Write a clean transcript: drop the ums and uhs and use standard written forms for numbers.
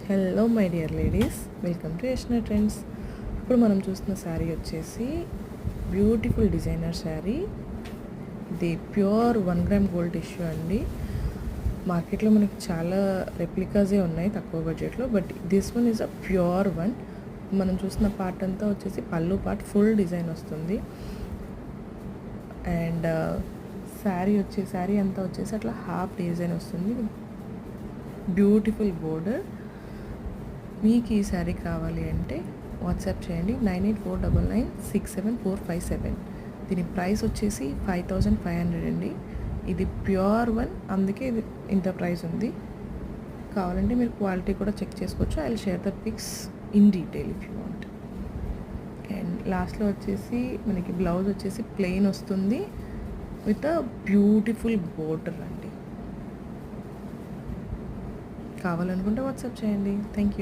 Hello my dear ladies, welcome to Yashna trends. ఇప్పుడు మనం చూస్తున్న శారీ వచ్చేసి బ్యూటిఫుల్ డిజైనర్ శారీ. ఇది ప్యూర్ 1 గ్రామ్ గోల్డ్ టిష్యూ అండి. మార్కెట్లో మనకి చాలా రెప్లికాసే ఉన్నాయి తక్కువ బడ్జెట్లో, but this one is a pure one. మనం చూస్తున్న పార్ట్ అంతా వచ్చేసి పళ్ళు పార్ట్ ఫుల్ డిజైన్ వస్తుంది. అండ్ శారీ అంతా వచ్చేసి అట్లా హాఫ్ డిజైన్ వస్తుంది. Beautiful border. మీకు ఈ శారీ కావాలి అంటే వాట్సాప్ చేయండి 9849967457. దీని ప్రైస్ వచ్చేసి 5500 అండి. ఇది ప్యూర్ వన్, అందుకే ఇది ఇంత ప్రైస్ ఉంది. కావాలంటే మీరు క్వాలిటీ కూడా చెక్ చేసుకోవచ్చు. I will share the pics in detail if you want. And లాస్ట్లో వచ్చేసి మనకి బ్లౌజ్ వచ్చేసి ప్లెయిన్ వస్తుంది విత్ అ బ్యూటిఫుల్ బోర్డర్ అండి. కావాలనుకుంటే వాట్సాప్ చేయండి. Thank you.